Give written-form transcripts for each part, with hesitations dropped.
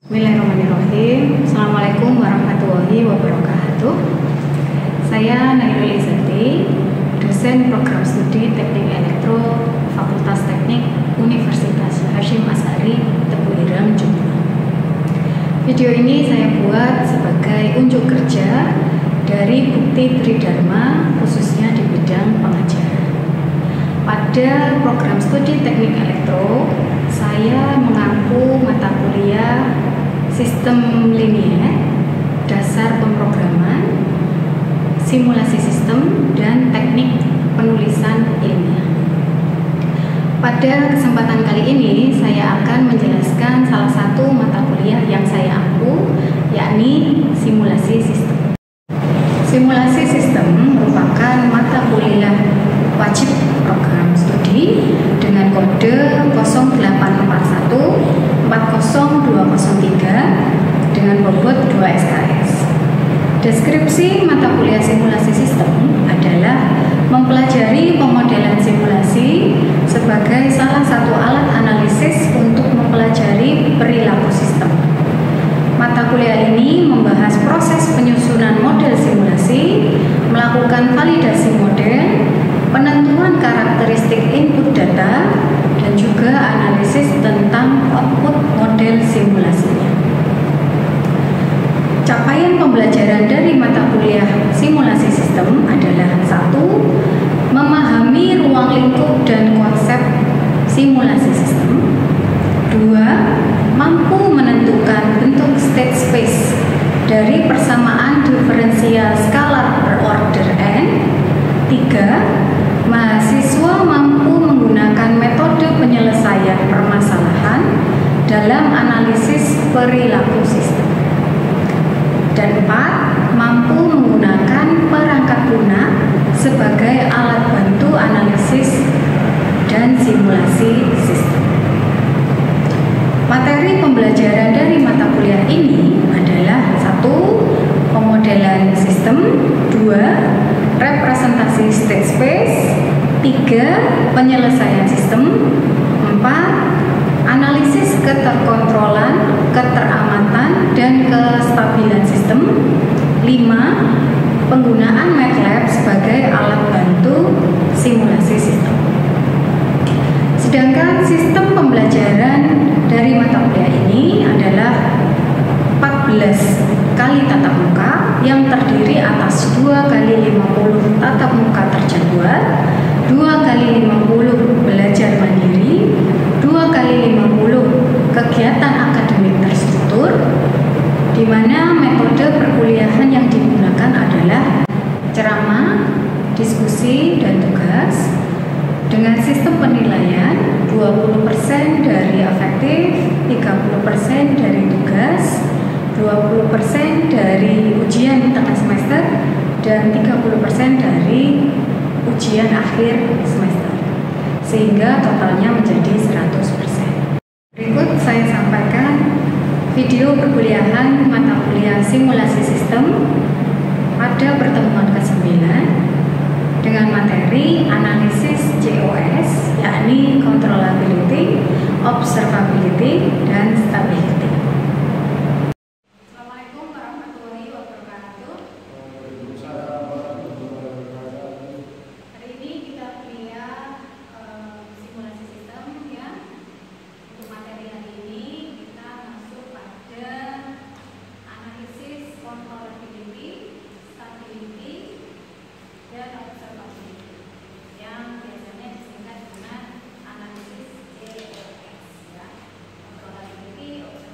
Bismillahirrahmanirrahim. Assalamualaikum warahmatullahi wabarakatuh. Saya Nailul Izzati, dosen program studi Teknik Elektro Fakultas Teknik Universitas Hasyim Asy'ari Tebu Ireng, Jombang. Video ini saya buat sebagai unjuk kerja dari bukti Tridharma, khususnya di bidang pengajaran. Pada program studi Teknik Elektro, saya mengampu mata kuliah Sistem Linier, Dasar Pemrograman, Simulasi Sistem, dan Teknik Penulisan Ilmiah. Pada kesempatan kali ini, saya akan menjelaskan salah satu mata kuliah yang saya ampu, yakni Simulasi Sistem. Simulasi Sistem merupakan mata kuliah wajib program studi dengan kode 0841 40203 dengan bobot 2 SKS. Deskripsi mata kuliah simulasi sistem adalah mempelajari pemodelan simulasi sebagai salah satu alat analisis untuk mempelajari perilaku sistem. Mata kuliah ini membahas proses penyusunan model simulasi, melakukan validasi model, penentuan karakteristik input data, dan juga analisis tentang output model simulasinya. Capaian pembelajaran dari mata kuliah simulasi sistem adalah: 1. Memahami ruang lingkup dan konsep simulasi sistem. 2. Mampu menentukan bentuk state space dari persamaan diferensial skalar berorder n. 3. Mahasiswa mampu menggunakan metode penyelesaian permasalahan dalam analisis perilaku sistem. Dan 4. Mampu menggunakan perangkat lunak sebagai alat bantu analisis dan simulasi sistem. Materi pembelajaran dari mata kuliah ini adalah: 1. Pemodelan sistem. 2. Representasi state space. 3. Penyelesaian sistem. 4. Analisis keterkontrolan, keteramatan, dan kestabilan sistem. 5. Penggunaan MATLAB sebagai alat bantu simulasi sistem. Sedangkan sistem pembelajaran dari mata kuliah ini adalah 14 kali tatap muka yang terdiri atas 2 kali 50 tatap muka terjadwal, 2 kali 50 belajar mandiri, 2 kali 50 kegiatan akademik terstruktur, di mana metode perkuliahan yang digunakan adalah ceramah, diskusi, dan tugas, dengan sistem penilaian 20% dari afektif, 30% dari tugas, 20% dari ujian tengah semester, dan 30% dari ujian akhir semester, sehingga totalnya menjadi 100%. Berikut saya sampaikan video perkuliahan mata kuliah simulasi sistem pada pertemuan ke-9 dengan materi analisis COS, yakni controllability, observability, dan stability. Assalamualaikum warahmatullahi wabarakatuh. Hari ini kita kuliah simulasi sistem, ya. Untuk materi hari ini kita masuk pada analisis controllability, stability, dan observability, yang biasanya disingkat dengan analisis COS, ya. Controllability, observability,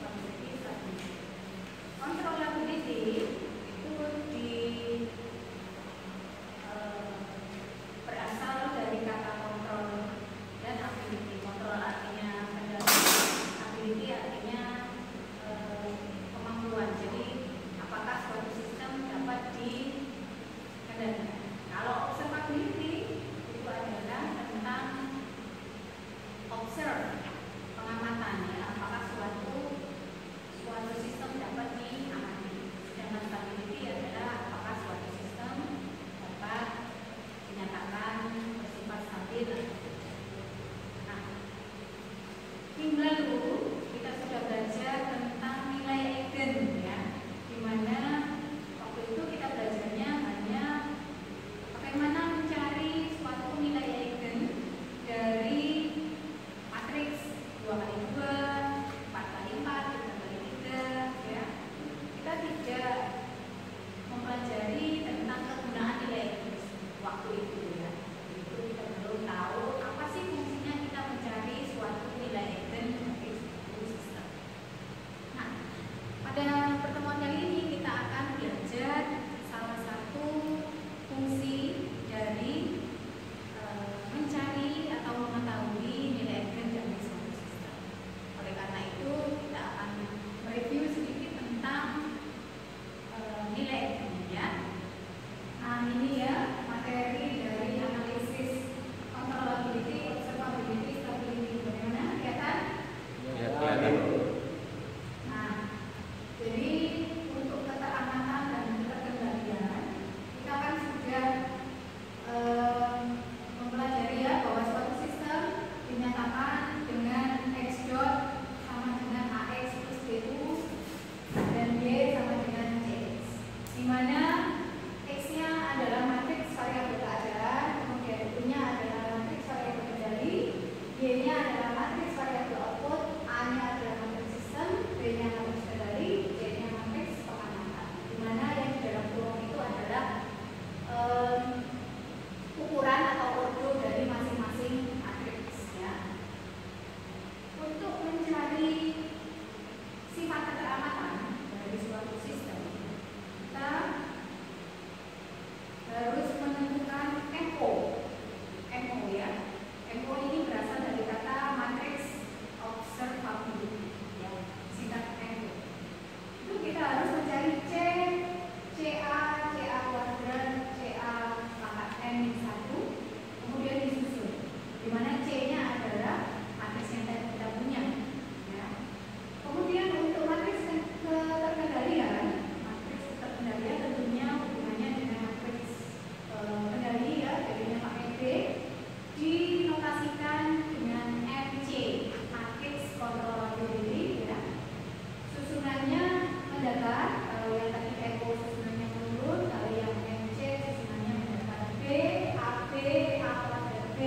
B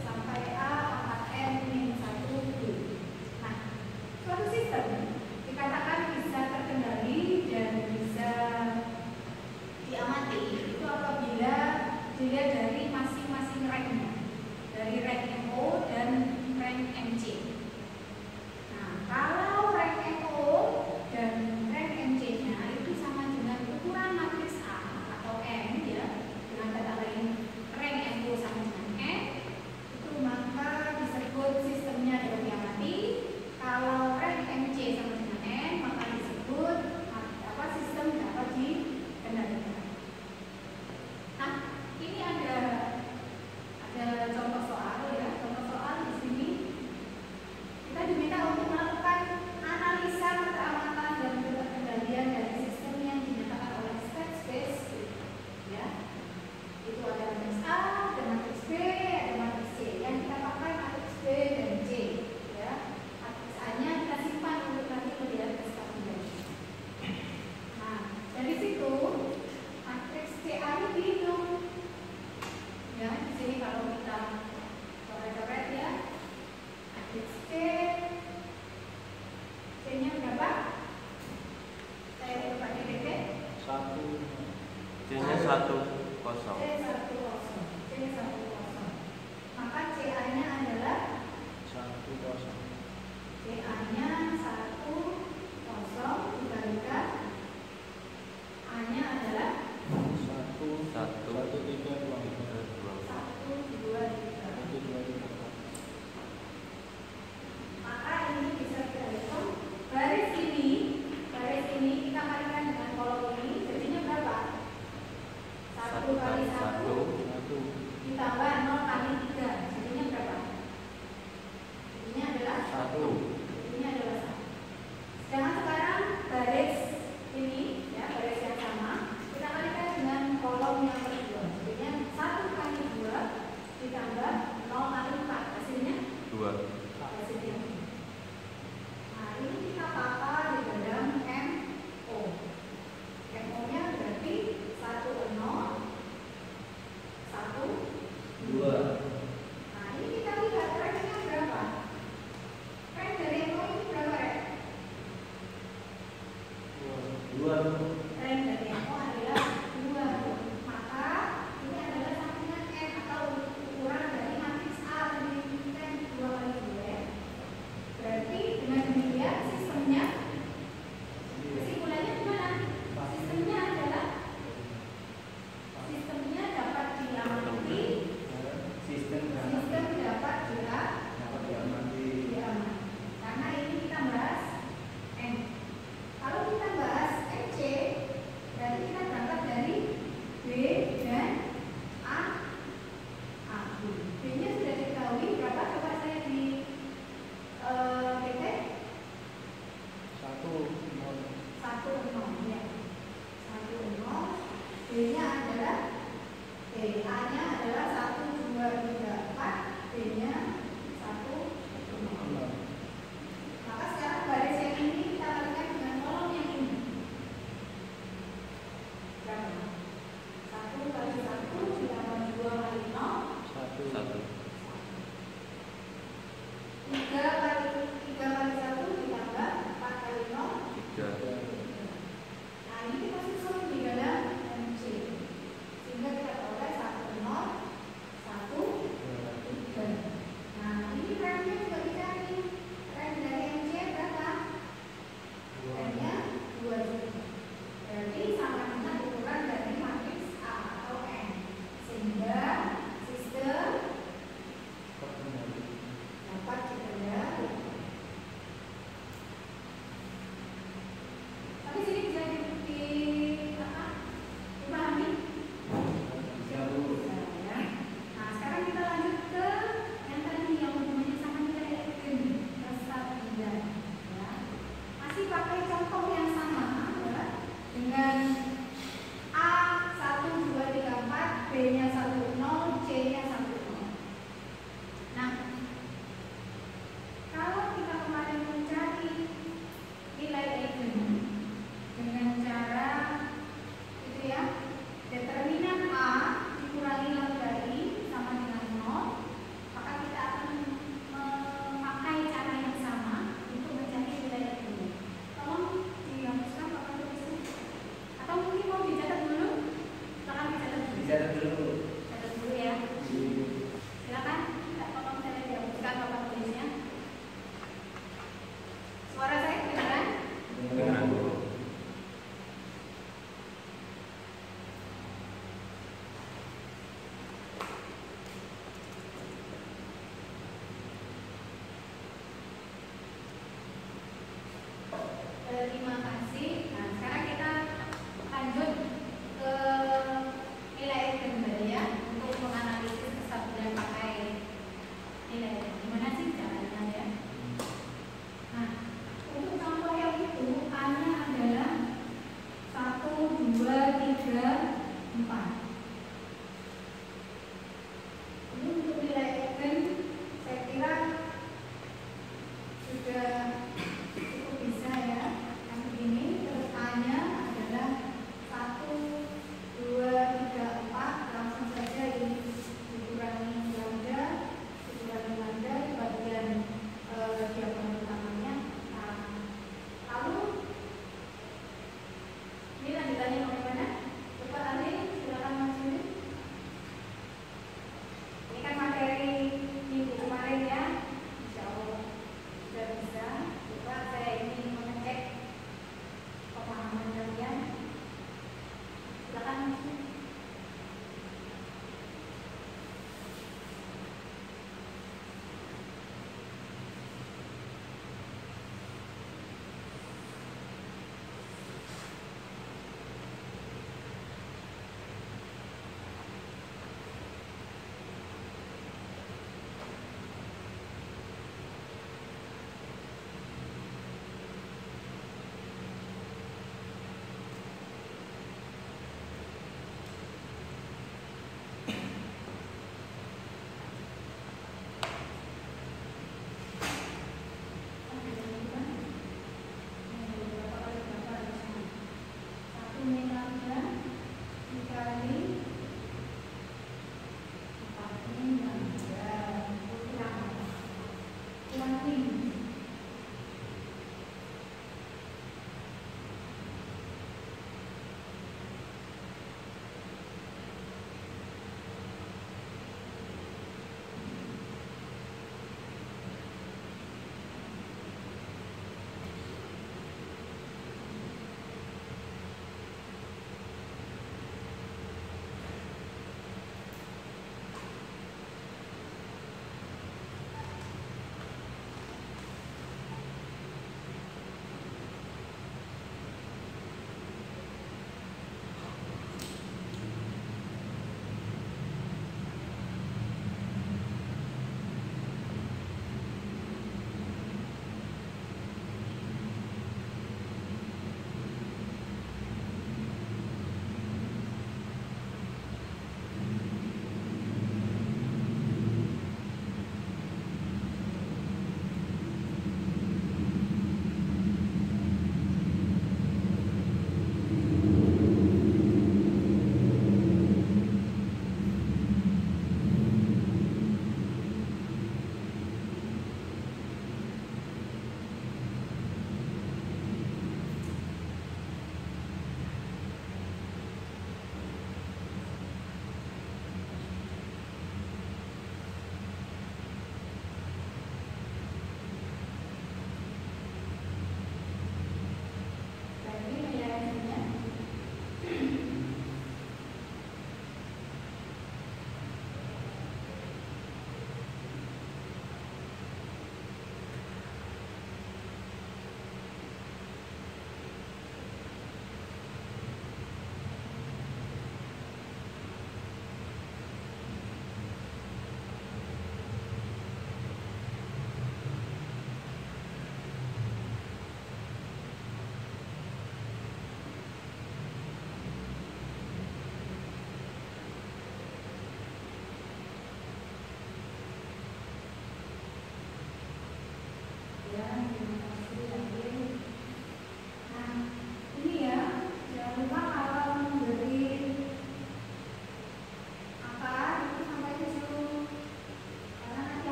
sampai A pangkat N min 1 B. Nah, suatu sistem dikatakan bisa terkendali dan bisa diamati itu apabila dilihat dari masing-masing ranknya, dari rank MO dan rank MC. Nah, kalau rank MO dan rank MC-nya itu sama dengan ukuran matriks A atau M ya, dengan kata lain rank MO sama dengan M, itu maka disebut sistemnya dapat diamati. Kalau rank MC sama dengan N, maka disebut sistem dapat dikendalikan. Nah, ini ada contoh soal ya. Contoh soal di sini kita diminta untuk melakukan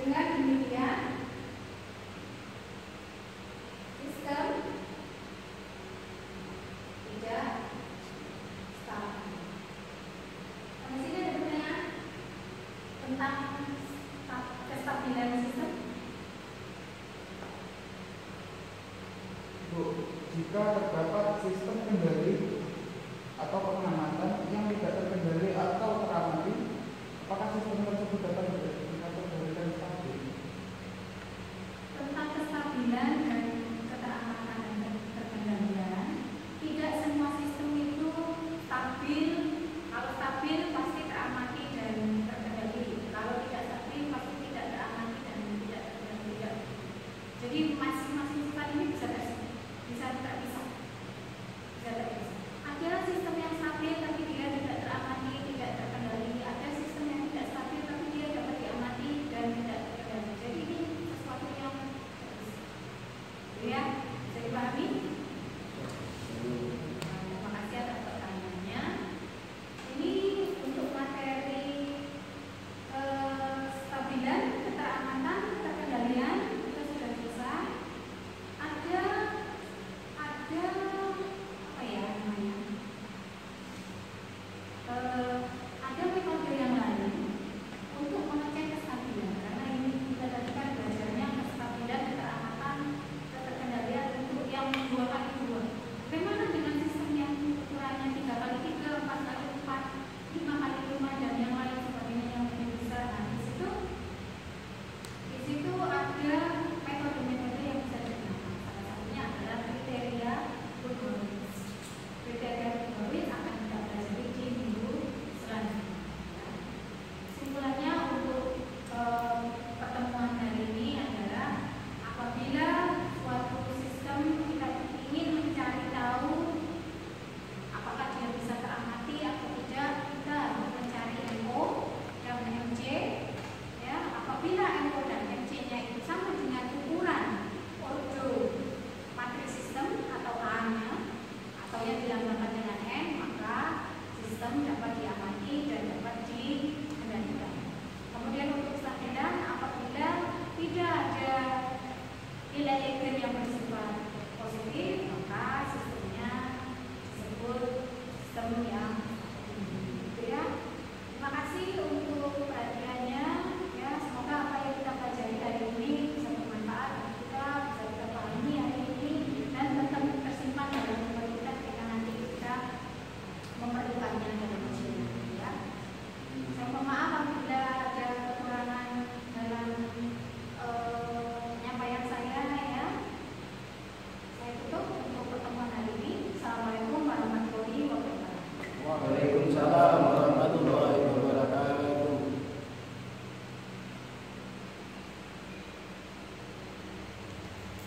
Dengan demikian, sistem tidak stabil. Sampai sini ada pertanyaan tentang kestabilan sistem? Bu, jika terdapat sistem kendali atau pengamatan yang tidak terkendali atau